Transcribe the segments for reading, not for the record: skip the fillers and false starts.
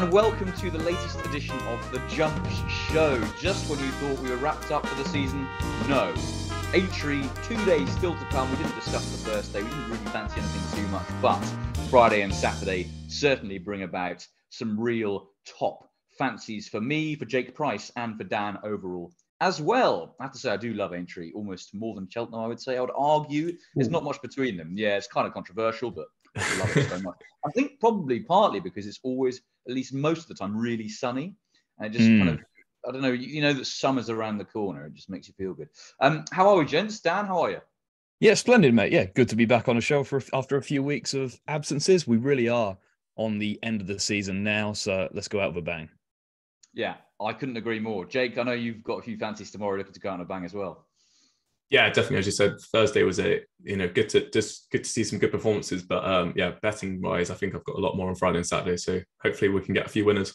and welcome to the latest edition of The Jumps Show. Just when you thought we were wrapped up for the season, no. Aintree, 2 days still to come. We didn't discuss the first day. We didn't really fancy anything too much, but Friday and Saturday certainly bring about some real top fancies for me, for Jake Price, and for Dan overall as well. I have to say, I do love Aintree almost more than Cheltenham, I would say. I would argue there's not much between them. Yeah, it's kind of controversial, but I love it so much. I think probably partly because it's always, at least most of the time, really sunny. And it just kind of, I don't know, you know that summer's around the corner. It just makes you feel good. How are we, gents? Dan, how are you? Yeah, splendid, mate. Yeah, good to be back on the show after a few weeks of absences. We really are on the end of the season now, so let's go out with a bang. Yeah, I couldn't agree more. Jake, I know you've got a few fancies tomorrow looking to go out on a bang as well. Yeah, definitely. As you said, Thursday was good to see some good performances. But betting wise, I think I've got a lot more on Friday and Saturday. So hopefully we can get a few winners.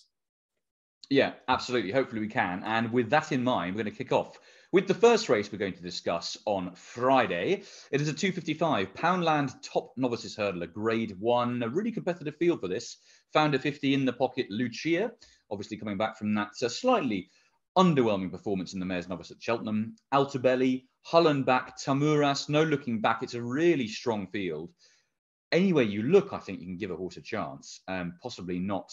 Yeah, absolutely. Hopefully we can. And with that in mind, we're going to kick off with the first race we're going to discuss on Friday. It is a 255 Poundland Top Novices Hurdler, Grade 1. A really competitive field for this. Found a 50 in the pocket, Lucia. Obviously coming back from that slightly underwhelming performance in the Mares Novice at Cheltenham. Altobelli, Hullenbach, Tamuras, no looking back. It's a really strong field. Anyway you look, I think you can give a horse a chance. Possibly not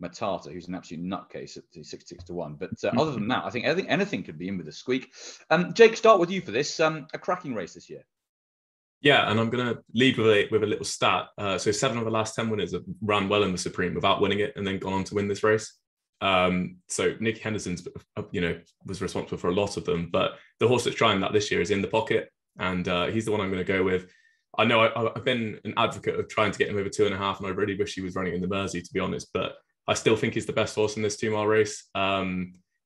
Matata, who's an absolute nutcase at 6-6-1. But other than that, I think anything could be in with a squeak. Jake, start with you for this. A cracking race this year. Yeah, and I'm going to lead with a little stat. So 7 of the last 10 winners have ran well in the Supreme without winning it and then gone on to win this race. So Nicky Henderson's, was responsible for a lot of them, but the horse that's trying that this year is In the Pocket, and he's the one I'm going to go with. I know I've been an advocate of trying to get him over 2.5, and I really wish he was running in the Mersey, to be honest, but I still think he's the best horse in this 2-mile race.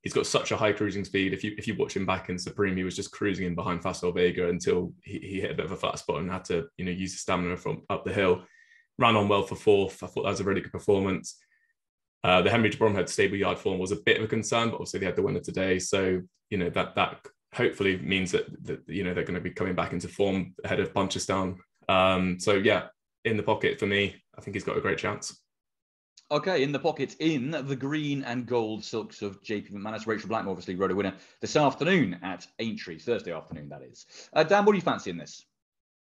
He's got such a high cruising speed. If you watch him back in Supreme, he was just cruising in behind Facile Vega until he hit a bit of a flat spot and had to use the stamina from up the hill. Ran on well for 4th. I thought that was a really good performance. The Henry de Bromhead stable yard form was a bit of a concern, but obviously they had the winner today. So, that hopefully means that they're going to be coming back into form ahead of Punchestown. In the pocket for me, I think he's got a great chance. Okay, In the Pocket in the green and gold silks of JP McManus. Rachel Blackmore obviously rode a winner this afternoon at Aintree, Thursday afternoon, that is. Dan, what do you fancy in this?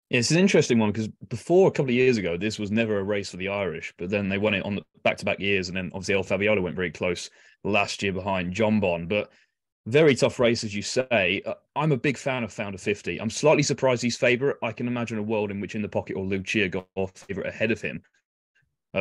Yeah, it's an interesting one because before, a couple of years ago, this was never a race for the Irish, but then they won it on the back-to-back years, and then obviously El Fabiola went very close last year behind John Bon. But very tough race, as you say. I'm a big fan of Founder 50. I'm slightly surprised he's favourite. I can imagine a world in which In the Pocket or Lucia got off favourite ahead of him.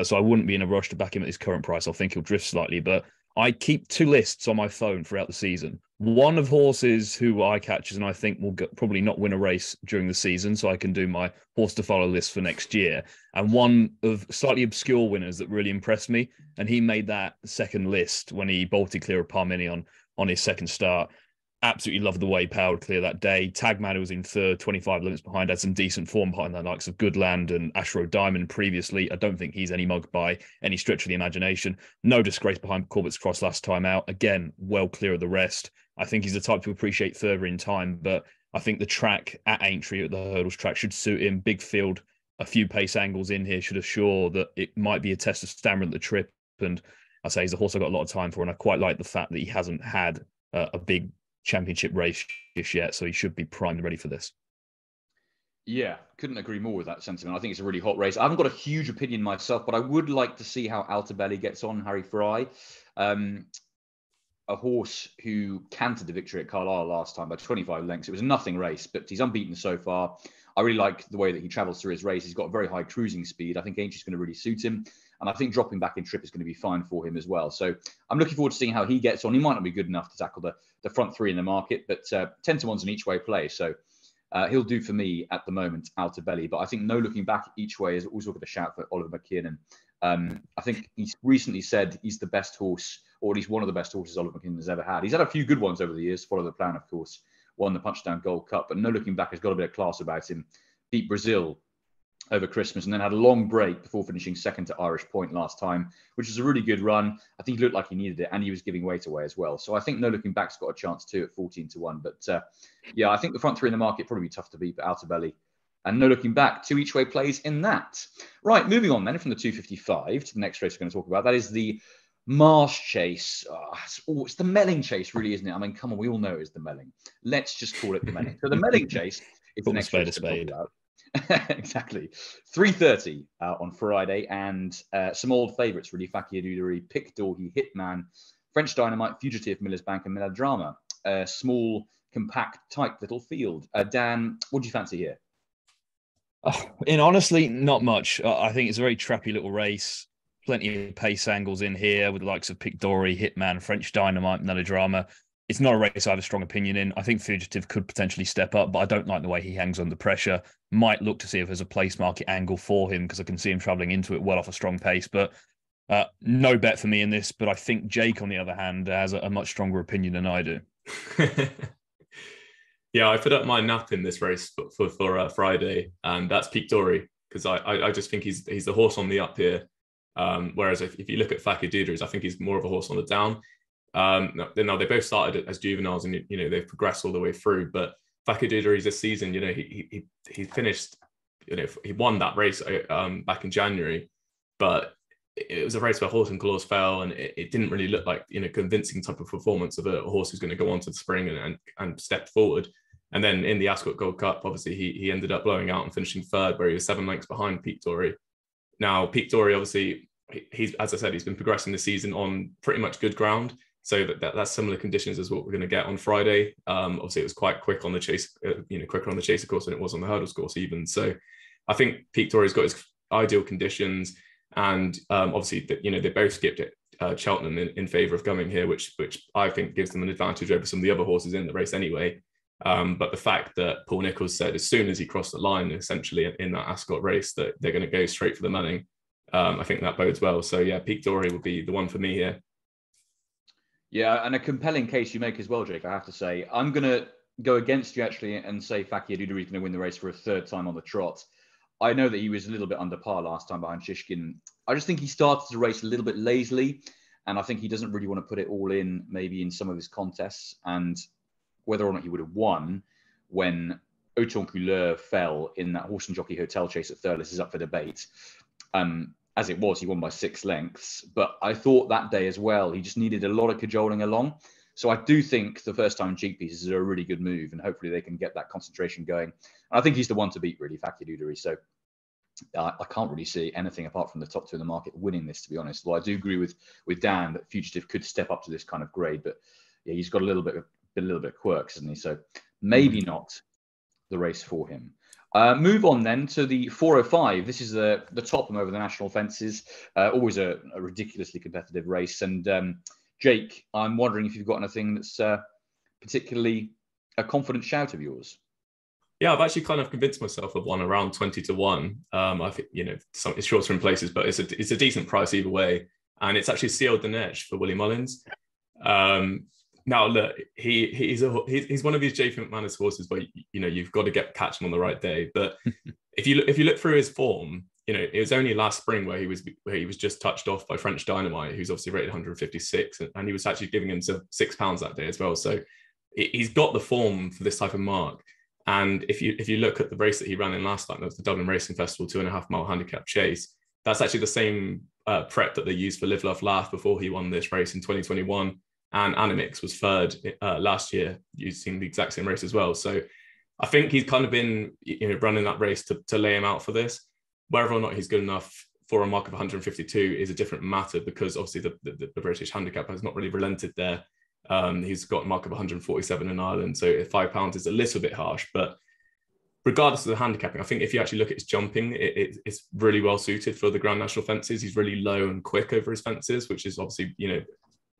So I wouldn't be in a rush to back him at his current price. I think he'll drift slightly, but I keep 2 lists on my phone throughout the season. One of horses who I catches and I think will probably not win a race during the season, so I can do my horse to follow list for next year. And one of slightly obscure winners that really impressed me, and he made that second list when he bolted clear of Parmenion on his second start. Absolutely loved the way he powered clear that day. Tagman, who was in third, 25 limits behind, had some decent form behind the likes of Goodland and Ashrow Diamond previously. I don't think he's any mug by any stretch of the imagination. No disgrace behind Corbett's Cross last time out. Again, well clear of the rest. I think he's the type to appreciate further in time, but I think the track at Aintree, at the hurdles track, should suit him. Big field, a few pace angles in here should assure that it might be a test of stamina at the trip. And I say he's a horse I've got a lot of time for, and I quite like the fact that he hasn't had a big championship race just yet, so he should be primed and ready for this. Yeah, couldn't agree more with that sentiment. I think it's a really hot race. I haven't got a huge opinion myself, but I would like to see how Altobelli gets on, Harry Fry. A horse who cantered the victory at Carlisle last time by 25 lengths. It was a nothing race, but he's unbeaten so far. I really like the way that he travels through his race. He's got very high cruising speed. I think Ancient is going to really suit him. And I think dropping back in trip is going to be fine for him as well. So I'm looking forward to seeing how he gets on. He might not be good enough to tackle the front 3 in the market, but 10-1's an each way play. So he'll do for me at the moment, Altobelli. But I think no looking back each way is always looking to shout for Oliver McKiernan. I think he's recently said he's the best horse, or at least one of the best horses Oliver McKiernan has ever had. He's had a few good ones over the years. Follow the Plan, of course, won the Punchestown Gold Cup, but no looking back has got a bit of class about him. Beat Brazil over Christmas and then had a long break before finishing second to Irish Point last time, which was a really good run. I think he looked like he needed it, and he was giving weight away as well. So I think no looking back's got a chance too at 14-1. But I think the front 3 in the market probably be tough to beat, but Altobelli and no looking back, 2 each way plays in that. Right, moving on then from the 255 to the next race we're going to talk about. That is the Marsh Chase. It's the Melling Chase, really, isn't it? I mean, come on, we all know it's the Melling. Let's just call it the Melling. So the Melling Chase is the next race to talk about. Exactly. 3:30 on Friday, and some old favourites, really. Fakir Duderi, Pic D'Orhy, Hitman, French Dynamite, Fugitive, Miller's Bank, and Melodrama. Small, compact, tight little field. Dan, what do you fancy here? Honestly, not much. I think it's a very trappy little race. Plenty of pace angles in here with the likes of Pic D'Orhy, Hitman, French Dynamite, Melodrama. It's not a race I have a strong opinion in. I think Fugitive could potentially step up, but I don't like the way he hangs under pressure. Might look to see if there's a place market angle for him because I can see him travelling into it well off a strong pace. But no bet for me in this. But I think Jake, on the other hand, has a much stronger opinion than I do. Yeah, I put up my nap in this race for Friday, and that's Pic D'Orhy, because I just think he's the horse on the up here. Whereas if you look at Fakir Duderi, I think he's more of a horse on the down. Now they both started as juveniles, and they've progressed all the way through. But Fakir Duderi this season, he finished, he won that race back in January, but it was a race where horse and claws fell, and it didn't really look like convincing type of performance of a horse who's going to go on to the spring and step forward. And then in the Ascot Gold Cup, obviously he ended up blowing out and finishing third, where he was 7 lengths behind Pic D'Orhy. Now Pic D'Orhy, obviously, as I said, he's been progressing this season on pretty much good ground. So that's similar conditions as what we're going to get on Friday. Obviously, it was quite quick on the chase, quicker on the chaser course than it was on the hurdles course even. So I think Pic D'Orhy's got his ideal conditions, and obviously, they both skipped it. Cheltenham in favour of coming here, which I think gives them an advantage over some of the other horses in the race anyway. But the fact that Paul Nicholls said as soon as he crossed the line, essentially in that Ascot race, that they're going to go straight for the Melling, I think that bodes well. So yeah, Pic D'Orhy would be the one for me here. Yeah, and a compelling case you make as well, Jake, I have to say. I'm going to go against you, actually, and say Fakir Duderi is going to win the race for a third time on the trot. I know that he was a little bit under par last time behind Shishkin. I just think he started the race a little bit lazily, and I think he doesn't really want to put it all in, maybe in some of his contests, and whether or not he would have won when Autant Couleur fell in that horse and jockey hotel chase at Thurles is up for debate. As it was, he won by 6 lengths. But I thought that day as well, he just needed a lot of cajoling along. So I do think the first time cheek pieces are a really good move, and hopefully they can get that concentration going. And I think he's the one to beat, really, Fakir Duderi. So I can't really see anything apart from the top two in the market winning this, to be honest. Well, I do agree with Dan that Fugitive could step up to this kind of grade, but yeah, he's got a little bit of quirks, hasn't he? So maybe not the race for him. Move on then to the 405. This is the Topham over the national fences. Always a ridiculously competitive race. And Jake, I'm wondering if you've got anything that's particularly a confident shout of yours. Yeah, I've actually kind of convinced myself of one around 20 to 1. I think, it's shorter in places, but it's a decent price either way. And it's actually Ciel de Neige for Willie Mullins. Now, look, he's one of these J. McManus horses where you've got to catch him on the right day. But if you look through his form, it was only last spring where he was just touched off by French Dynamite, who's obviously rated 156, and he was actually giving him £6 that day as well. So he's got the form for this type of mark. And if you look at the race that he ran in last time, that was the Dublin Racing Festival 2.5 mile handicap chase. That's actually the same prep that they used for Live, Love, Laugh before he won this race in 2021. And Animix was third last year, using the exact same race as well. So I think he's kind of been running that race to lay him out for this. Whether or not he's good enough for a mark of 152 is a different matter, because obviously the British handicap has not really relented there. He's got a mark of 147 in Ireland, so £5 is a little bit harsh. But regardless of the handicapping, I think if you actually look at his jumping, it's really well suited for the Grand National fences. He's really low and quick over his fences, which is obviously,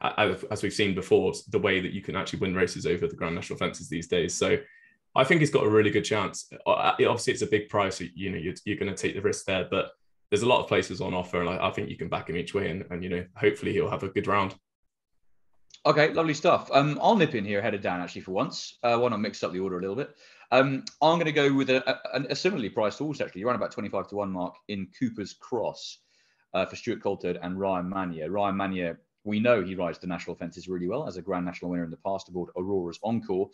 as we've seen before, the way that you can actually win races over the Grand National fences these days. So I think he's got a really good chance. Obviously, it's a big price. You're going to take the risk there, but there's a lot of places on offer, and I think you can back him each way, and hopefully he'll have a good round. Okay, lovely stuff. I'll nip in here ahead of Dan, actually, for once. Why not mix up the order a little bit? I'm going to go with a similarly priced horse, actually, around about 25 to 1 mark in Cooper's Cross for Stuart Coulthard and Ryan Manier. Ryan Manier, we know he rides the national fences really well as a Grand National winner in the past aboard Aurora's Encore.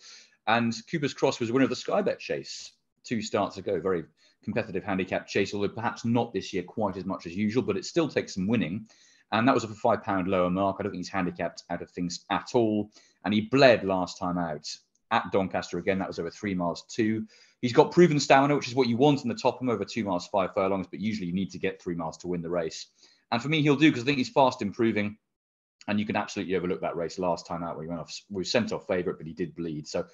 And Cooper's Cross was winner of the Sky Bet chase 2 starts ago. Very competitive handicap chase, although perhaps not this year quite as much as usual, but it still takes some winning. And that was a £5 lower mark. I don't think he's handicapped out of things at all. And he bled last time out at Doncaster again. That was over 3 miles too. He's got proven stamina, which is what you want in the top, over 2 miles, 5 furlongs, but usually you need to get 3 miles to win the race. And for me, he'll do, because I think he's fast improving. And you can absolutely overlook that race last time out where he went off. We sent off favourite, but he did bleed. So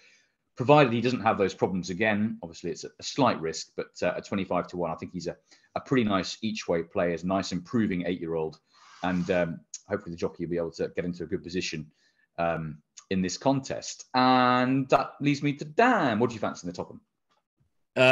provided he doesn't have those problems again, obviously it's a slight risk, but at 25 to 1, I think he's a pretty nice each way player, is a nice improving 8-year-old. And hopefully the jockey will be able to get into a good position in this contest. And that leads me to Dan. What do you fancy in the top one?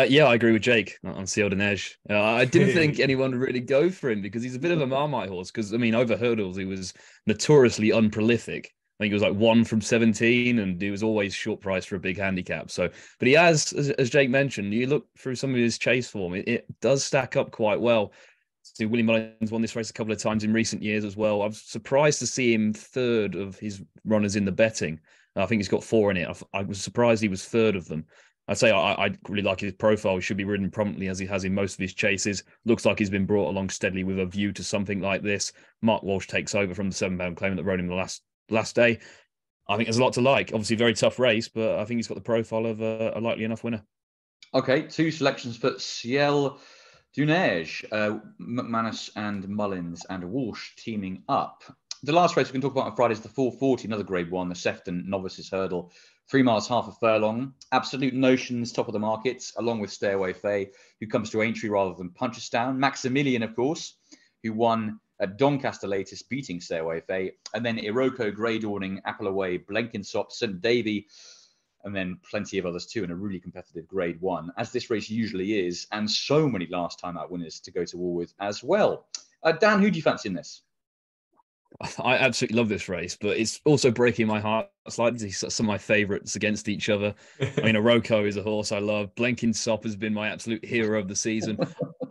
Yeah, I agree with Jake on Sealed and Edge. I didn't think anyone would really go for him because he's a bit of a Marmite horse. Because, I mean, over hurdles, he was notoriously unprolific. I think he was like 1 from 17, and he was always short price for a big handicap. So, but he has, as Jake mentioned, you look through some of his chase form, it does stack up quite well. So Willie Mullins won this race a couple of times in recent years as well. I'm surprised to see him third of his runners in the betting. I think he's got 4 in it. I was surprised he was third of them. I'd say I really like his profile. He should be ridden promptly as he has in most of his chases. Looks like he's been brought along steadily with a view to something like this. Mark Walsh takes over from the £7 claimant that rode him the last day. I think there's a lot to like. Obviously, very tough race, but I think he's got the profile of a likely enough winner. Okay, 2 selections for Ciel du Neige, McManus and Mullins and Walsh teaming up. The last race we can talk about on Friday is the 440, another Grade 1, the Sefton Novices Hurdle. 3 miles, half a furlong. Absolute Notions, top of the market, along with Stay Away Faye, who comes to Aintree rather than Punchestown. Maximilian, of course, who won at Doncaster latest, beating Stay Away Faye. And then Iroko, Grey Dawning, Apple Away, Blenkinsop, St Davy, and then plenty of others too in a really competitive Grade 1, as this race usually is. And so many last time out winners to go to war with as well. Dan, who do you fancy in this? I absolutely love this race, but it's also breaking my heart slightly. Some of my favourites against each other. I mean, Iroko is a horse I love. Blenkinsop has been my absolute hero of the season.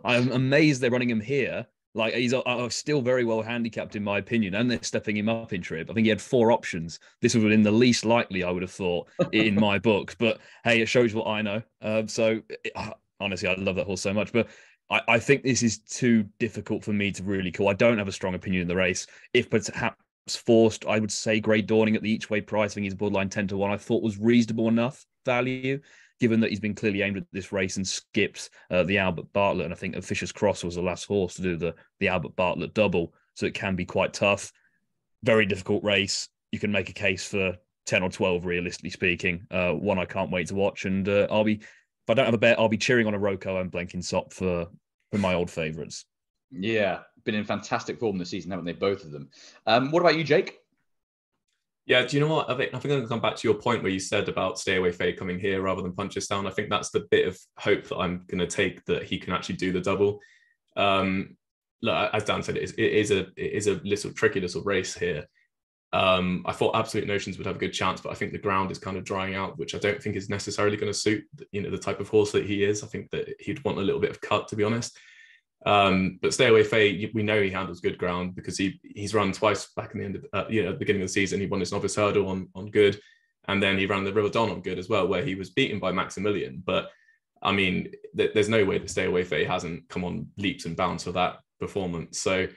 I'm amazed they're running him here. Like, he's still very well handicapped, in my opinion, and they're stepping him up in trip. I think he had 4 options. This would have been the least likely, I would have thought, in my book. But hey, it shows what I know. Honestly, I love that horse so much. But I think this is too difficult for me to really call. I don't have a strong opinion in the race. If perhaps forced, I would say Grey Dawning at the each way price. I think he's borderline 10 to 1. I thought was reasonable enough value, given that he's been clearly aimed at this race and skipped the Albert Bartlett. And I think Fisher's Cross was the last horse to do the Albert Bartlett double. So it can be quite tough. Very difficult race. You can make a case for 10 or 12, realistically speaking. One I can't wait to watch. And if I don't have a bet, I'll be cheering on Iroko and Blenkinsop for my old favourites. Yeah, been in fantastic form this season, haven't they, both of them? What about you, Jake? Yeah, do you know what? I think I'm going to come back to your point where you said about Stay Away Faye coming here rather than Punchestown. I think that's the bit of hope that I'm going to take, that he can actually do the double. Look, as Dan said, it is a little tricky little race here. I thought Absolute Notions would have a good chance, but I think the ground is kind of drying out, which I don't think is necessarily going to suit the type of horse that he is. I think that he'd want a little bit of cut, to be honest. But Stay Away Faye, we know he handles good ground because he's run twice back in the end of at the beginning of the season. He won his novice hurdle on good, and then he ran the River Don on good as well, where he was beaten by Maximilian. But I mean, there's no way that Stay Away Faye hasn't come on leaps and bounds for that performance. So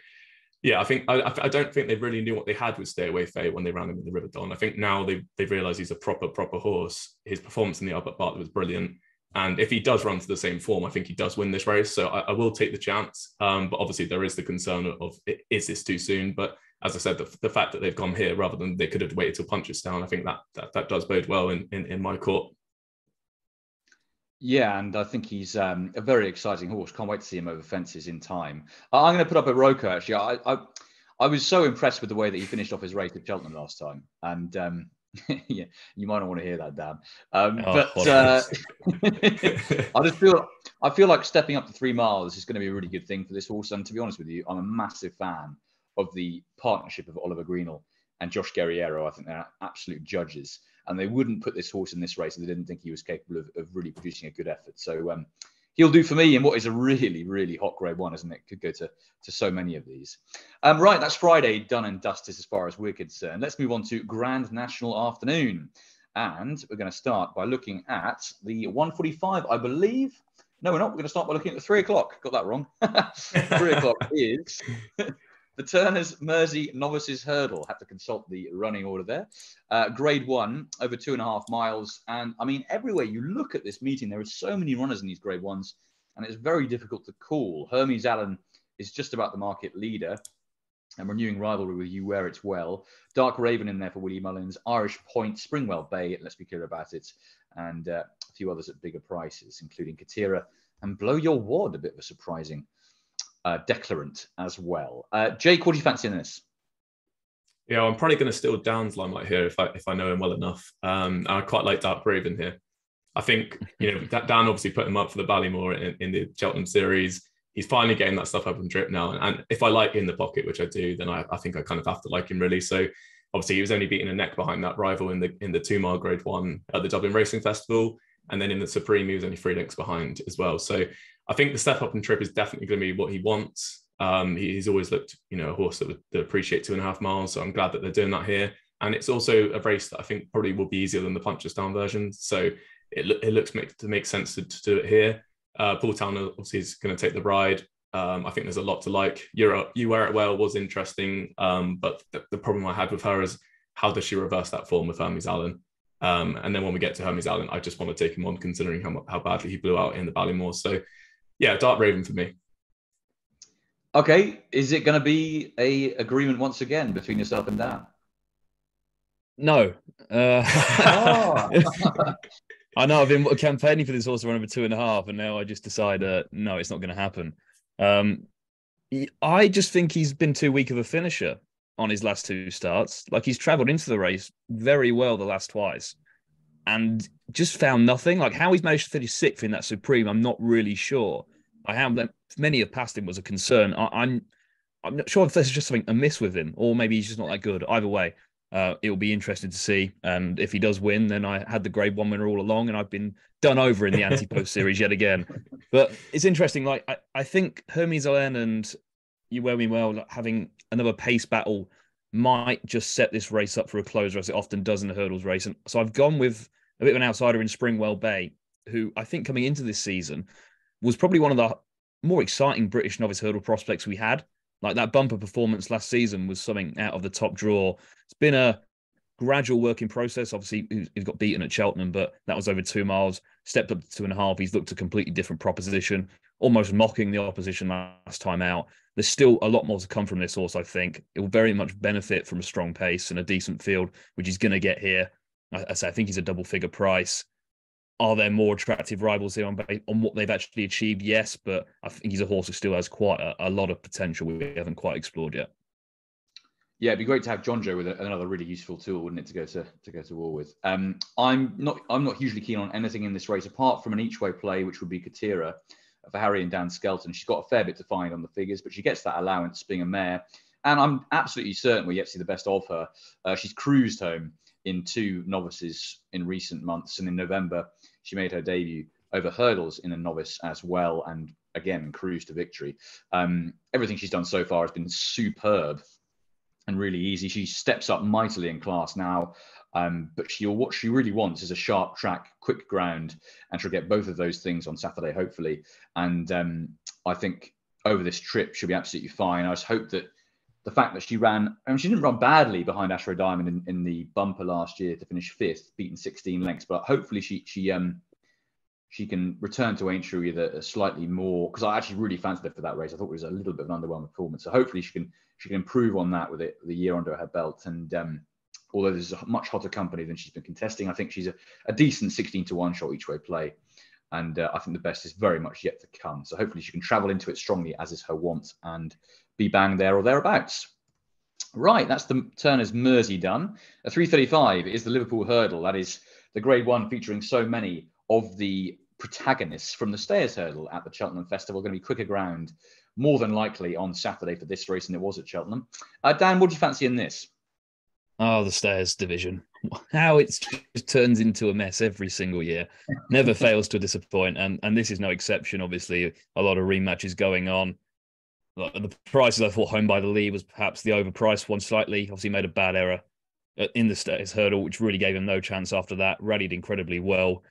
yeah, I don't think they really knew what they had with Stay Away Faye when they ran him in the River Don. I think now they've realised he's a proper horse. His performance in the Albert Bartlett was brilliant. And if he does run to the same form, I think he does win this race. So I will take the chance. But obviously there is the concern of, is this too soon? But as I said, the fact that they've gone here rather than they could have waited till Punchestown, I think that does bode well in my court. Yeah, and I think he's a very exciting horse. Can't wait to see him over fences in time. I'm going to put up Iroko, actually. I was so impressed with the way that he finished off his race at Cheltenham last time. And yeah, you might not want to hear that, Dan. I feel like stepping up to 3 miles is going to be a really good thing for this horse. And to be honest with you, I'm a massive fan of the partnership of Oliver Greenall and Josh Guerriero. I think they're absolute judges. And they wouldn't put this horse in this race if they didn't think he was capable of really producing a good effort. So he'll do for me in what is a really, really hot Grade 1, isn't it? Could go to so many of these. Right, that's Friday, done and dusted as far as we're concerned. Let's move on to Grand National Afternoon. And we're going to start by looking at the 1:45, I believe. No, we're not. We're going to start by looking at the 3 o'clock. Got that wrong. 3 o'clock is The Turners Mersey Novices Hurdle. Have to consult the running order there. Grade 1, over 2.5 miles. And I mean, everywhere you look at this meeting, there are so many runners in these Grade 1s, and it's very difficult to call. Hermes Allen is just about the market leader, and renewing rivalry with You Wear It Well. Dark Raven in there for Willie Mullins. Irish Point, Springwell Bay, let's be clear about it, and a few others at bigger prices, including Katira and Blow Your Wad, a bit of a surprising declarant as well. Jake, what do you fancy in this? Yeah, I'm probably going to steal Dan's limelight here if I know him well enough. I quite like Dark Raven here. I think, Dan obviously put him up for the Ballymore in the Cheltenham series. He's finally getting that stuff up and drip now. And if I like In the Pocket, which I do, then I think I kind of have to like him, really. So obviously he was only beating a neck behind that rival in the 2 mile Grade 1 at the Dublin Racing Festival. And then in the Supreme, he was only 3 lengths behind as well. So I think the step up and trip is definitely going to be what he wants. He's always looked, a horse that would appreciate 2.5 miles. So I'm glad that they're doing that here. And it's also a race that I think probably will be easier than the Punchestown version. So it looks to make sense to do it here. Paul Town obviously is going to take the ride. I think there's a lot to like. You Wear It Well was interesting, but the problem I had with her is how does she reverse that form with Hermes Allen? And then when we get to Hermes Allen, I just want to take him on, considering how badly he blew out in the Ballymore. So yeah, Dark Raven for me. Okay, is it going to be a agreement once again between yourself and Dan? No. I know I've been campaigning for this horse to run over 2.5, and now I just decide, no, it's not going to happen. I just think he's been too weak of a finisher on his last 2 starts. Like, he's travelled into the race very well the last twice and just found nothing. Like, how he's managed to finish 6th in that Supreme, I'm not really sure. Many have passed him was a concern. I'm not sure if there's just something amiss with him, or maybe he's just not that good. Either way, it will be interesting to see. And if he does win, then I had the Grade 1 winner all along, and I've been done over in the Ante-Post series yet again. But it's interesting. Like, I think Hermes Allen and You Wear Me Well, like, having another pace battle might just set this race up for a closer, as it often does in the hurdles race. And so I've gone with a bit of an outsider in Springwell Bay, who I think coming into this season was probably one of the more exciting British novice hurdle prospects we had. Like, that bumper performance last season was something out of the top drawer. It's been a gradual working process. Obviously, he's got beaten at Cheltenham, but that was over 2 miles, stepped up to 2.5. He's looked a completely different proposition, almost mocking the opposition last time out. There's still a lot more to come from this horse, I think. It will very much benefit from a strong pace and a decent field, which he's going to get here. I think he's a double-figure price. Are there more attractive rivals here on what they've actually achieved? Yes, but I think he's a horse who still has quite a lot of potential we haven't quite explored yet. Yeah, it'd be great to have John Joe with another really useful tool, wouldn't it, to go to war with. I'm not hugely keen on anything in this race apart from an each-way play, which would be Katira for Harry and Dan Skelton. She's got a fair bit to find on the figures, but she gets that allowance being a mare, and I'm absolutely certain we're yet to see the best of her. She's cruised home in 2 novices in recent months, and in November she made her debut over hurdles in a novice as well, and again cruised to victory. Everything she's done so far has been superb and really easy. She steps up mightily in class now, but what she really wants is a sharp track, quick ground, and she'll get both of those things on Saturday, hopefully. And I think over this trip she'll be absolutely fine. I just hope that the fact that she didn't run badly behind Ashrow Diamond in the bumper last year to finish 5th, beaten 16 lengths, but hopefully she can return to Aintree with a slightly more, because I actually really fancied her for that race. I thought it was a little bit of an underwhelming performance. So hopefully she can improve on that with the year under her belt. And although this is a much hotter company than she's been contesting, I think she's a decent 16-1 shot each way play. And I think the best is very much yet to come. So hopefully she can travel into it strongly, as is her want, and be bang there or thereabouts. Right, that's the Turners Mersey done. A 3:35 is the Liverpool Hurdle. That is the Grade 1 featuring so many of the protagonists from the Stayers Hurdle at the Cheltenham Festival. Going to be quicker ground, more than likely, on Saturday for this race than it was at Cheltenham. Dan, what do you fancy in this? Oh, the Stayers division. How it just turns into a mess every single year. Never fails to disappoint. And this is no exception, obviously. A lot of rematches going on. The prices I thought Home by the Lee was perhaps the overpriced one slightly. Obviously made a bad error in the Stayers Hurdle, which really gave him no chance after that. Rallied incredibly well.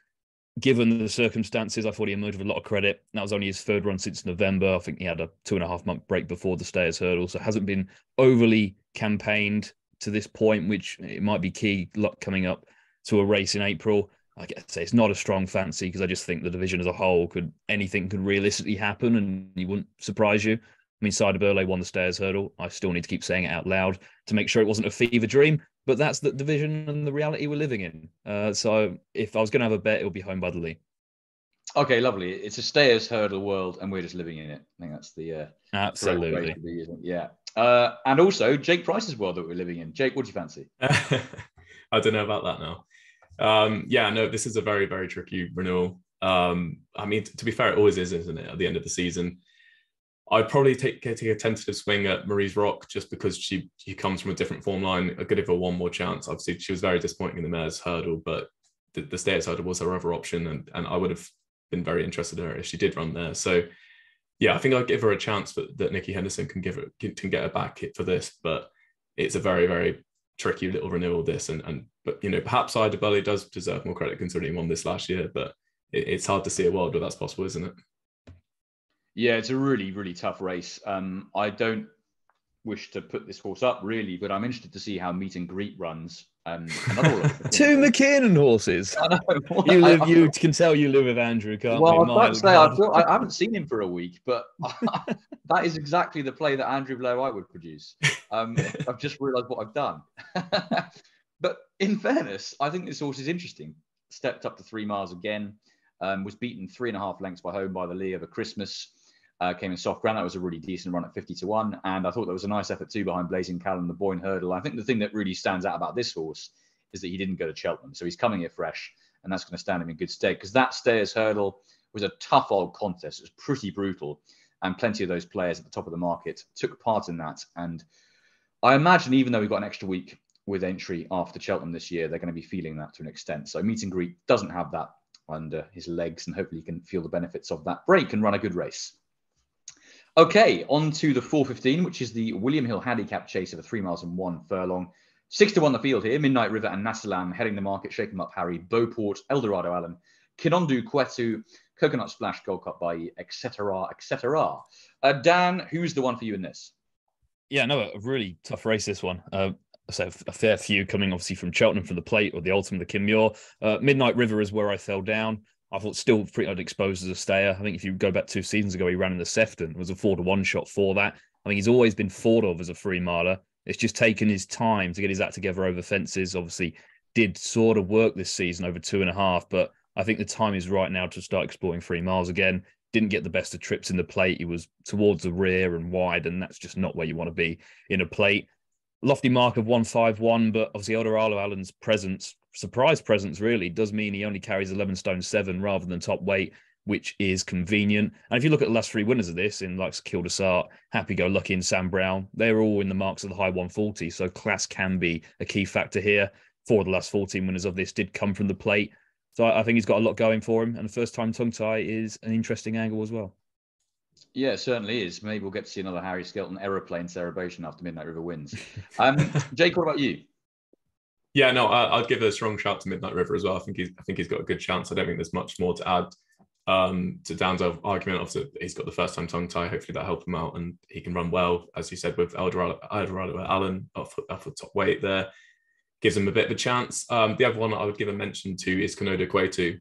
given the circumstances, I thought he emerged with a lot of credit. That was only his third run since November. I think he had a 2.5-month break before the Stayers Hurdle, so hasn't been overly campaigned to this point, which it might be key luck coming up to a race in April. I guess it's not a strong fancy because I just think the division as a whole anything could realistically happen and he wouldn't surprise you. I mean, Cider Burley won the Stayers Hurdle. I still need to keep saying it out loud to make sure it wasn't a fever dream, but that's the division and the reality we're living in. So if I was going to have a bet, it would be Home by the Lee. Okay, lovely. It's a Stayers Hurdle world, and we're just living in it. I think that's the absolutely. Be, isn't it? Yeah. And also Jake Price's world that we're living in. Jake, what do you fancy? I don't know about that now. Yeah, no, this is a very, very tricky renewal. I mean, to be fair, it always is, isn't it? At the end of the season, I'd probably take a tentative swing at Marie's Rock just because she comes from a different form line. I'd give her one more chance. Obviously, she was very disappointing in the Mares Hurdle, but the Stayers Hurdle was her other option, and I would have been very interested in her if she did run there. So, yeah, I think I'd give her a chance that Nikki Henderson can get her back for this, but it's a very, very tricky little renewal. This but perhaps Ida Bully does deserve more credit considering he won this last year, but it's hard to see a world where that's possible, isn't it? Yeah, it's a really, really tough race. I don't wish to put this horse up really, but I'm interested to see how Meet and Greet runs. Two McKinnon horses. You can tell you live with Andrew, can't well, we? I was about to say, I haven't seen him for a week, but that is exactly the play that Andrew Blair-White would produce. I've just realised what I've done. But in fairness, I think this horse is interesting. Stepped up to 3 miles again, was beaten 3.5 lengths by Home by the Lee over Christmas. Came in soft ground. That was a really decent run at 50-1. And I thought there was a nice effort too behind Blazing Callum, the Boyne Hurdle. I think the thing that really stands out about this horse is that he didn't go to Cheltenham. So he's coming here fresh, and that's going to stand him in good stead because that Stayers Hurdle was a tough old contest. It was pretty brutal. And plenty of those players at the top of the market took part in that. And I imagine even though we've got an extra week with Aintree after Cheltenham this year, they're going to be feeling that to an extent. So Meet and Greet doesn't have that under his legs, and hopefully he can feel the benefits of that break and run a good race. Okay, on to the 4:15, which is the William Hill Handicap Chase of 3 miles and 1 furlong. 6-1 the field here. Midnight River and Nasalam heading the market. Shake 'em Up Harry, Beauport, Eldorado Allen, Kinondu Kwetu, Coconut Splash, Gold Cup Bayi, etc., etc. Dan, who's the one for you in this? Yeah, no, a really tough race, this one. So a fair few coming obviously from Cheltenham for the plate or the Ultimate, the Kim Muir. Midnight River is where I fell down. I thought still pretty exposed as a stayer. I think if you go back 2 seasons ago, he ran in the Sefton. It was a 4-1 shot for that. I think he's always been thought of as a 3-miler. It's just taken his time to get his act together over fences. Obviously, did sort of work this season over 2.5, but I think the time is right now to start exploring 3 miles again. Didn't get the best of trips in the plate. He was towards the rear and wide, and that's just not where you want to be in a plate. Lofty mark of 151, but obviously Eldorado Allen's presence, surprise presence really, does mean he only carries 11 stone 7 rather than top weight, which is convenient. And if you look at the last 3 winners of this, in like Kildesart, Happy Go Lucky and Sam Brown, they're all in the marks of the high 140. So class can be a key factor here. 4 of the last 14 winners of this did come from the plate. So I think he's got a lot going for him. And the first time tongue tie is an interesting angle as well. Yeah, it certainly is. Maybe we'll get to see another Harry Skelton aeroplane celebration after Midnight River wins. Jake, what about you? Yeah, no, I'd give a strong shout to Midnight River as well. I think he's got a good chance. I don't think there's much more to add to Dan's argument. Obviously, he's got the first time tongue tie. Hopefully that help him out and he can run well, as you said, with Eldorado Allen off the top weight there. Gives him a bit of a chance. The other one I would give a mention to is Kinodo Kwetu.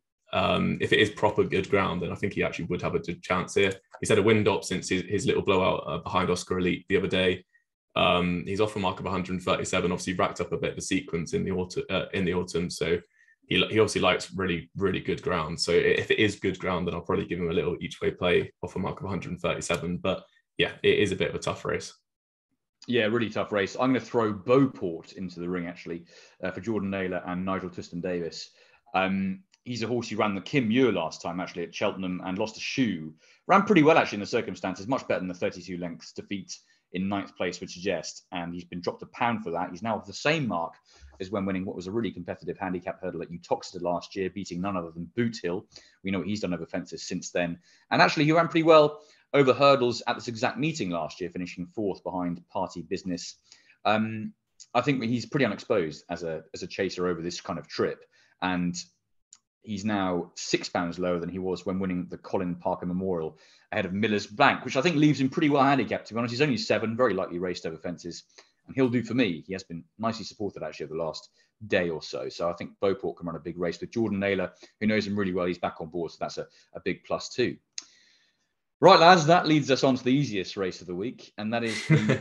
If it is proper good ground, then I think he actually would have a good chance here. He's had a wind up since his little blowout behind Oscar Elite the other day. He's off a mark of 137. Obviously, racked up a bit of a sequence in the autumn. So he obviously likes really, really good ground. So if it is good ground, then I'll probably give him a little each way play off a mark of 137. But yeah, it is a bit of a tough race. Yeah, really tough race. I'm going to throw Beauport into the ring, actually, for Jordan Naylor and Nigel Twiston-Davis. He's a horse who ran the Kim Muir last time, actually, at Cheltenham and lost a shoe. Ran pretty well, actually, in the circumstances. Much better than the 32 lengths defeat in 9th place would suggest. And he's been dropped £1 for that. He's now off the same mark as when winning what was a really competitive handicap hurdle at Uttoxeter last year, beating none other than Boot Hill. We know what he's done over fences since then. And actually, he ran pretty well over hurdles at this exact meeting last year, finishing 4th behind Party Business. I think he's pretty unexposed as a chaser over this kind of trip. And he's now £6 lower than he was when winning the Colin Parker Memorial ahead of Miller's Blank, which I think leaves him pretty well handicapped, to be honest. He's only 7, very likely raced over fences, and he'll do for me. He has been nicely supported, actually, over the last day or so. So I think Beauport can run a big race with Jordan Naylor, who knows him really well. He's back on board, so that's a big plus too. Right, lads, that leads us on to the easiest race of the week, and that is the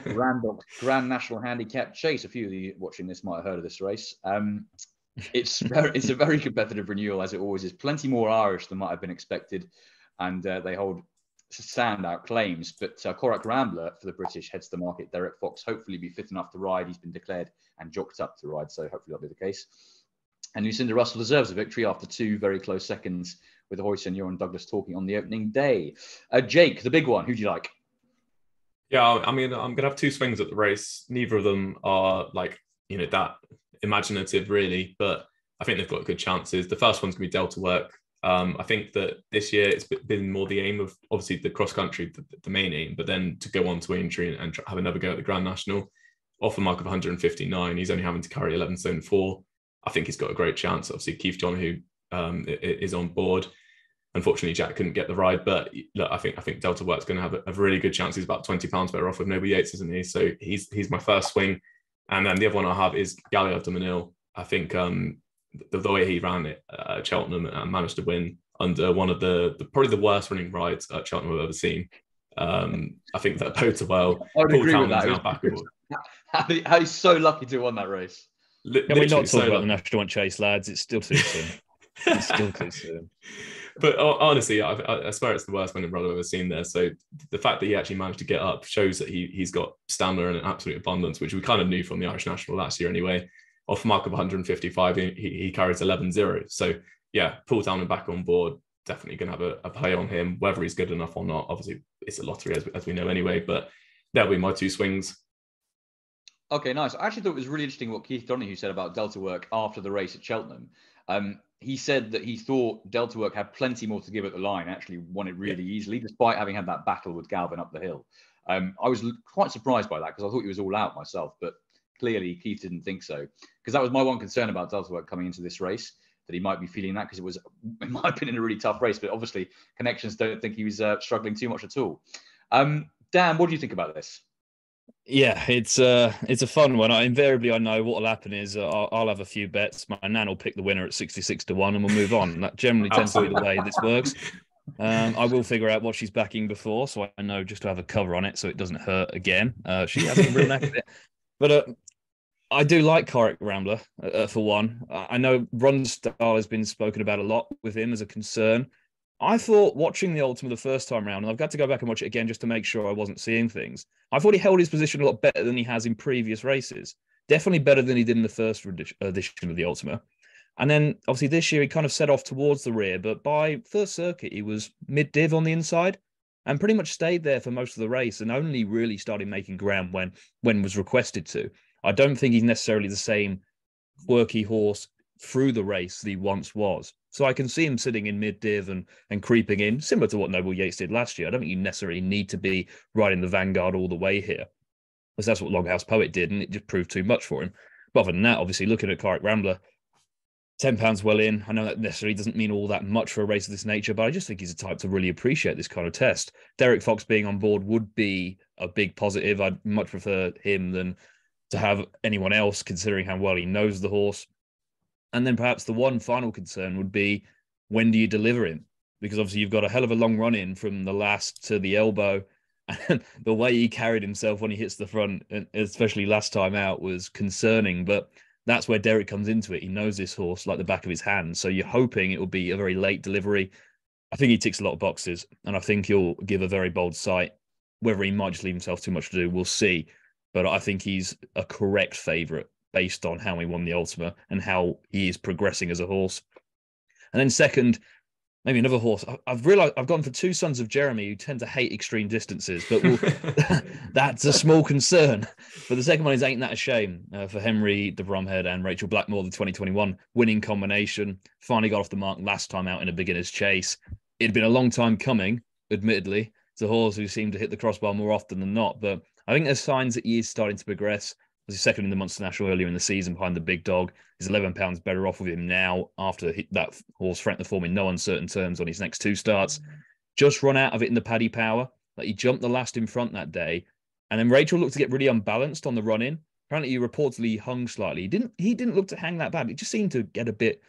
Grand National Handicap Chase. A few of you watching this might have heard of this race. It's a very competitive renewal, as it always is. Plenty more Irish than might have been expected, and they hold standout claims. But Corach Rambler for the British heads the market. Derek Fox hopefully be fit enough to ride. He's been declared and jocked up to ride, so hopefully that'll be the case. And Lucinda Russell deserves a victory after 2 very close seconds with Hoyson, Euron Douglas talking on the opening day. Jake, the big one, who do you like? Yeah, I mean, I'm going to have 2 swings at the race. Neither of them are that imaginative really, but I think they've got good chances. The first one's going to be Delta Work. I think that this year it's been more the aim of obviously the cross country, the main aim, but then to go on to Aintree and have another go at the Grand National. Off a mark of 159, he's only having to carry 11 stone 4. I think he's got a great chance. Obviously, Keith John, who is on board. Unfortunately, Jack couldn't get the ride, but look, I think Delta Work's going to have a really good chance. He's about £20 better off with Noble Yates, isn't he? So he's my first swing. And then the other one I have is Galliard de Manil. I think the way he ran it at Cheltenham and managed to win under one of probably the worst running rides at Cheltenham I've ever seen. I think that bodes well. I would Paul agree with that. now back aboard. How he's so lucky to have won that race. Can we not talk about the National Chase, lads? It's still too soon. It's still too soon. But honestly, I swear it's the worst winning run I've ever seen there. So the fact that he actually managed to get up shows that he's got stamina and an absolute abundance, which we kind of knew from the Irish National last year anyway. Off a mark of 155, he carries 11.0. So yeah, Paul Townend back on board. Definitely going to have a play on him, whether he's good enough or not. Obviously, it's a lottery as we know anyway. But that'll be my 2 swings. Okay, nice. I actually thought it was really interesting what Keith Donahue said about Delta Work after the race at Cheltenham. He said that he thought Delta Work had plenty more to give at the line, actually won it really easily, despite having had that battle with Galvin up the hill. I was quite surprised by that because I thought he was all out myself, but clearly Keith didn't think so. Because that was my one concern about Delta Work coming into this race, that he might be feeling that because it was, in my opinion, a really tough race. But obviously, connections don't think he was struggling too much at all. Dan, what do you think about this? Yeah, it's a fun one. Invariably, I know what will happen is I'll have a few bets. My nan will pick the winner at 66-1, and we'll move on. That generally tends to be the way this works. I will figure out what she's backing before, so I know just to have a cover on it, so it doesn't hurt again. She has a real knack at it, but I do like Corach Rambler for one. I know run style has been spoken about a lot with him as a concern. I thought watching the Ultima the first time round, and I've got to go back and watch it again just to make sure I wasn't seeing things. I thought he held his position a lot better than he has in previous races. Definitely better than he did in the first edition of the Ultima. And then obviously this year he kind of set off towards the rear, but by first circuit he was mid-div on the inside and pretty much stayed there for most of the race and only really started making ground when was requested to. I don't think he's necessarily the same quirky horse through the race that he once was. So I can see him sitting in mid-div and creeping in, similar to what Noble Yates did last year. I don't think you necessarily need to be riding the vanguard all the way here, because that's what Longhouse Poet did, and it just proved too much for him. But other than that, obviously, looking at Corach Rambler, £10 well in. I know that necessarily doesn't mean all that much for a race of this nature, but I just think he's a type to really appreciate this kind of test. Derek Fox being on board would be a big positive. I'd much prefer him than to have anyone else, considering how well he knows the horse. And then perhaps the one final concern would be, when do you deliver him? Because obviously you've got a hell of a long run in from the last to the elbow. And the way he carried himself when he hits the front, especially last time out, was concerning. But that's where Derek comes into it. He knows this horse like the back of his hand. So you're hoping it will be a very late delivery. I think he ticks a lot of boxes, and I think he'll give a very bold sight. Whether he might just leave himself too much to do, we'll see. But I think he's a correct favourite based on how he won the Ultima and how he is progressing as a horse. And then second, maybe another horse. I've realised I've gone for 2 Sons of Jeremy who tend to hate extreme distances, but that's a small concern. But the second one is Ain't That a Shame for Henry de Bromhead and Rachel Blackmore, the 2021 winning combination. Finally got off the mark last time out in a beginner's chase. It had been a long time coming, admittedly. It's a horse who seemed to hit the crossbar more often than not, but I think there's signs that he is starting to progress. Was second in the Munster National earlier in the season behind the big dog. He's 11 pounds better off with him now after that horse threatened the form in no uncertain terms on his next 2 starts. Just run out of it in the Paddy Power. Like, he jumped the last in front that day. And then Rachel looked to get really unbalanced on the run-in. Apparently, he reportedly hung slightly. He didn't look to hang that bad. It just seemed to get a bit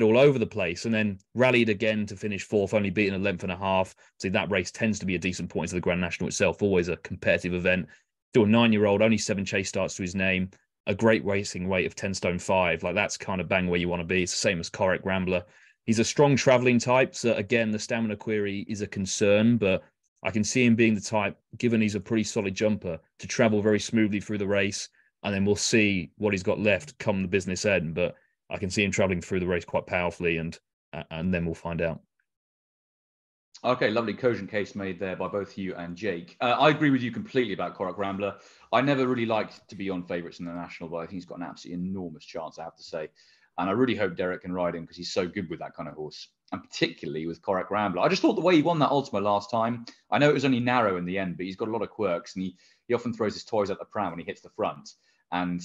all over the place, and then rallied again to finish 4th, only beating a length and a half. So that race tends to be a decent point to the Grand National itself, always a competitive event. Still a 9-year-old, only 7 chase starts to his name, a great racing weight of 10 stone 5. Like, that's kind of bang where you want to be. It's the same as Correct Rambler. He's a strong travelling type, so again, the stamina query is a concern, but I can see him being the type, given he's a pretty solid jumper, to travel very smoothly through the race, and then we'll see what he's got left come the business end. But I can see him travelling through the race quite powerfully, and then we'll find out. Okay, lovely cogent case made there by both you and Jake. I agree with you completely about Correct Rambler. I never really liked to be on favourites in the National, but I think he's got an absolutely enormous chance, I have to say. And I really hope Derek can ride him because he's so good with that kind of horse, and particularly with Correct Rambler. I just thought the way he won that Ultima last time, I know it was only narrow in the end, but he's got a lot of quirks, and he often throws his toys at the pram when he hits the front. And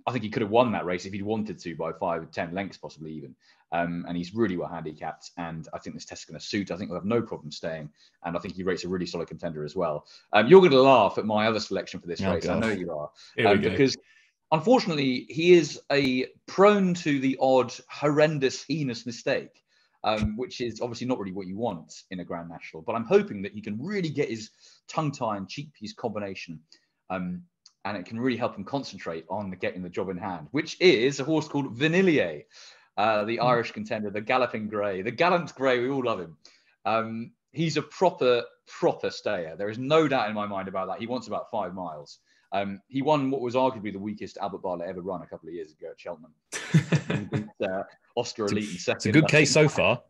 I think he could have won that race if he'd wanted to by 5 or 10 lengths, possibly even. And he's really well handicapped. And I think this test is going to suit. I think we'll have no problem staying. And I think he rates a really solid contender as well. You're going to laugh at my other selection for this race. God. I know you are. Here we go. Because unfortunately, he is prone to the odd horrendous, heinous mistake, which is obviously not really what you want in a Grand National. But I'm hoping that he can really get his tongue tie and cheek piece combination. And it can really help him concentrate on getting the job in hand, which is a horse called Vanillier, the Irish contender, the galloping grey, the gallant grey. We all love him. He's a proper stayer. There is no doubt in my mind about that. He wants about 5 miles. He won what was arguably the weakest Albert Bartlett ever run a couple of years ago at Cheltenham. He beat Oscar Elite in second. It's a good case so far.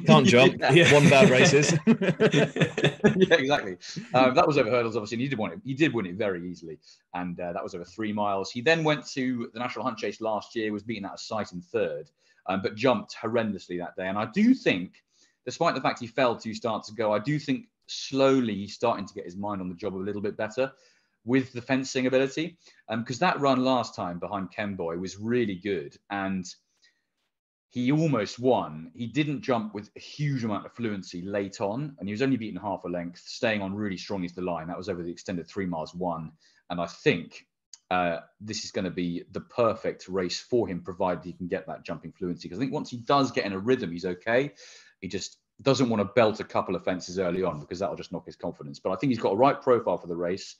Can't jump. Yeah. 1 bad races. Yeah, exactly. That was over hurdles, obviously, and he did win it very easily, and that was over 3 miles. He then went to the National Hunt Chase last year, was beaten out of sight in 3rd, but jumped horrendously that day. And I do think, despite the fact he fell 2 starts ago, I do think slowly he's starting to get his mind on the job a little bit better with the fencing ability, because that run last time behind Kenboy was really good, and he almost won. He didn't jump with a huge amount of fluency late on, and he was only beaten half a length, staying on really strong is the line. That was over the extended 3 miles won. And I think this is going to be the perfect race for him, provided he can get that jumping fluency. Because I think once he does get in a rhythm, he's okay. He just doesn't want to belt a couple of fences early on, because that'll just knock his confidence. But I think he's got a right profile for the race.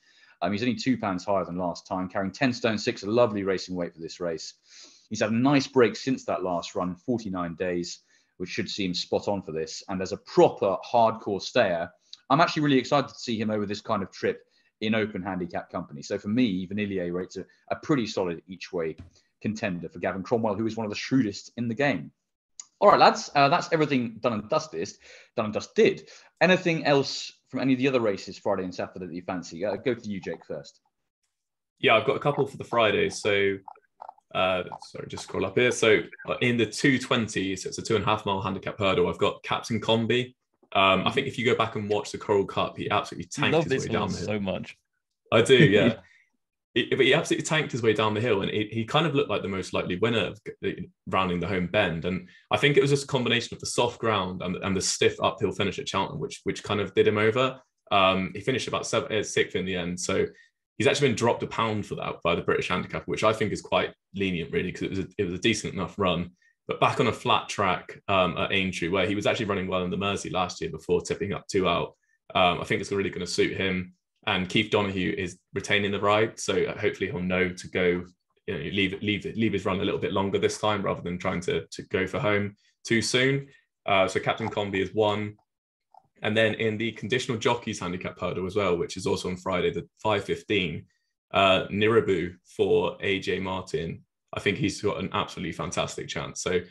He's only 2 pounds higher than last time, carrying 10 stone 6, a lovely racing weight for this race. He's had a nice break since that last run, 49 days, which should see him spot on for this. And as a proper hardcore stayer, I'm actually really excited to see him over this kind of trip in open handicap company. So for me, Vanillier rates a pretty solid each way contender for Gavin Cromwell, who is one of the shrewdest in the game. All right, lads, that's everything done and dusted. Anything else from any of the other races Friday and Saturday that you fancy? Go to you, Jake, first. Yeah, I've got a couple for the Fridays. So sorry, just scroll up here. So in the 220, so it's a 2.5 mile handicap hurdle, I've got Captain Combi. I think if you go back and watch the Coral Cup, he absolutely tanked his way down the hill. So much. I do, yeah. But he absolutely tanked his way down the hill, and he kind of looked like the most likely winner of rounding the home bend. And I think it was just a combination of the soft ground and the stiff uphill finish at Cheltenham, which kind of did him over. He finished about 6th in the end, so he's actually been dropped £1 for that by the British Handicap, which I think is quite lenient, really, because it was a decent enough run. But back on a flat track at Aintree, where he was actually running well in the Mersey last year before tipping up 2 out, I think it's really going to suit him. And Keith Donoghue is retaining the ride, so hopefully he'll know to go, leave his run a little bit longer this time rather than trying to go for home too soon. So Captain Combi is 1. And then in the conditional jockeys handicap hurdle as well, which is also on Friday, the 5:15, Nirabu for AJ Martin. I think he's got an absolutely fantastic chance. So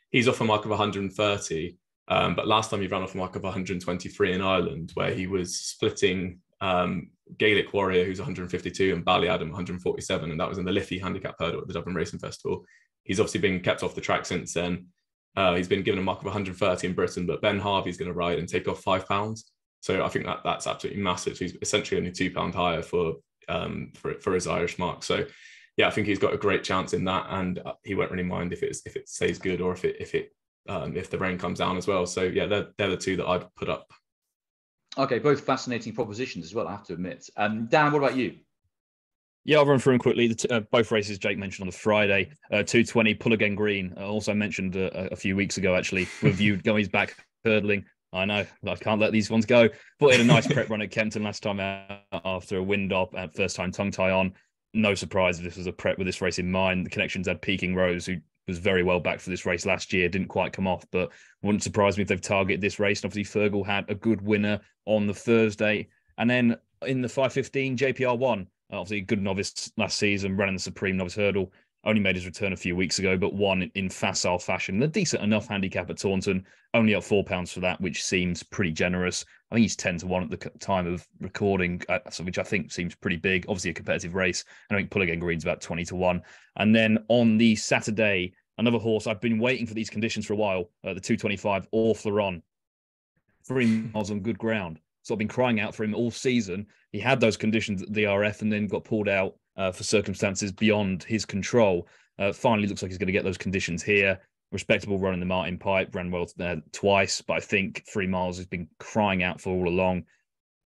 he's off a mark of 130, but last time he ran off a mark of 123 in Ireland, where he was splitting Gaelic Warrior, who's 152, and Bally Adam, 147, and that was in the Liffey handicap hurdle at the Dublin Racing Festival. He's obviously been kept off the track since then. He's been given a mark of 130 in Britain, but Ben Harvey's going to ride and take off £5. So I think that's absolutely massive. He's essentially only £2 higher for his Irish mark. So yeah, I think he's got a great chance in that, and he won't really mind if it stays good or if the rain comes down as well. So yeah, they're the two that I'd put up. Okay, both fascinating propositions as well, I have to admit. Dan, what about you? Yeah, I'll run through them quickly. Both races Jake mentioned on the Friday. 220, Pull Again Green. Also mentioned a few weeks ago, actually, reviewed going back hurdling. I know, I can't let these ones go. But he had a nice prep run at Kempton last time out after a wind up at first time tongue tie on. No surprise if this was a prep with this race in mind. The connections had Peking Rose, who was very well back for this race last year, didn't quite come off, but wouldn't surprise me if they've targeted this race. And obviously, Fergal had a good winner on the Thursday. And then in the 5:15, JPR won. Obviously, a good novice last season, running the Supreme Novice Hurdle. Only made his return a few weeks ago, but won in facile fashion. A decent enough handicap at Taunton, only up £4 for that, which seems pretty generous. I think he's 10-1 at the time of recording, which I think seems pretty big. Obviously, a competitive race. I think Pull Again Green's about 20-1. And then on the Saturday, another horse. I've been waiting for these conditions for a while. The 225 or Fleuron. 3 miles on good ground. So I've been crying out for him all season. He had those conditions at the RF and then got pulled out for circumstances beyond his control. Finally, looks like he's going to get those conditions here. Respectable run in the Martin Pipe, ran well twice, but I think 3 miles has been crying out for all along.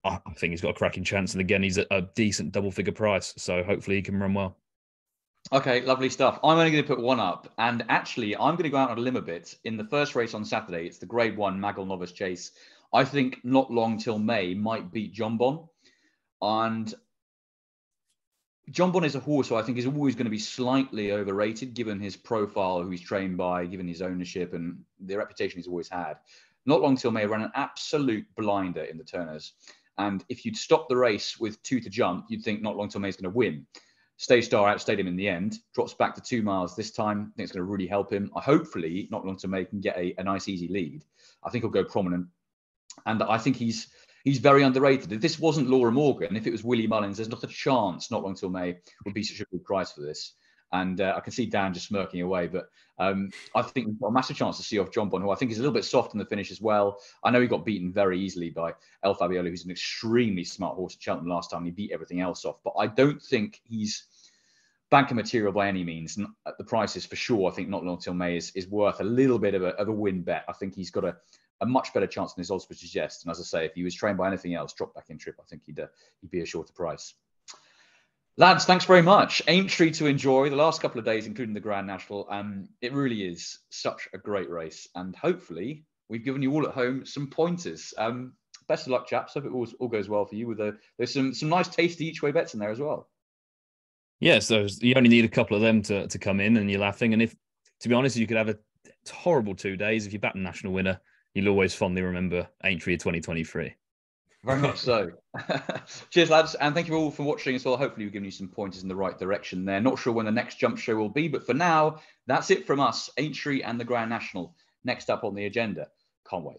I think he's got a cracking chance. And again, he's at a decent double-figure price. So hopefully he can run well. Okay, lovely stuff. I'm only going to put one up. And actually, I'm going to go out on a limb a bit. In the first race on Saturday, it's the Grade 1 Maggle Novice Chase. I think Not Long Till May might beat John Bon. And John Bon is a horse who I think is always going to be slightly overrated, given his profile, who he's trained by, given his ownership and the reputation he's always had. Not Long Till May ran an absolute blinder in the Turners. And if you'd stop the race with 2 to jump, you'd think Not Long Till May is going to win. Stage Star outstayed him in the end, drops back to 2 miles this time. I think it's going to really help him. Hopefully, Not Long Till May can get a nice, easy lead. I think he'll go prominent. And I think he's very underrated. If this wasn't Laura Morgan, if it was Willie Mullins, there's not a chance Not Long Till May would be such a good price for this. And I can see Dan just smirking away. But I think we've got a massive chance to see off John Bon, who I think is a little bit soft in the finish as well. I know he got beaten very easily by El Fabiolo, who's an extremely smart horse at Cheltenham last time. He beat everything else off. But I don't think he's banker material by any means. And at the prices, for sure, I think Not Long Till May is worth a little bit of a win bet. I think he's got a much better chance than his odds would suggest. And as I say, if he was trained by anything else, drop back in trip, I think he'd be a shorter price. Lads, thanks very much. Aintree to enjoy the last couple of days, including the Grand National. It really is such a great race. And hopefully we've given you all at home some pointers. Best of luck, chaps. Hope it all goes well for you. There's some nice tasty each way bets in there as well. Yes, you only need a couple of them to come in and you're laughing. And if, to be honest, you could have a horrible 2 days. If you bat a national winner, you'll always fondly remember Aintree 2023. Very much so. Cheers, lads. And thank you all for watching as well. Hopefully we've given you some pointers in the right direction there. Not sure when the next jump show will be, but for now, that's it from us. Aintree and the Grand National. Next up on the agenda. Can't wait.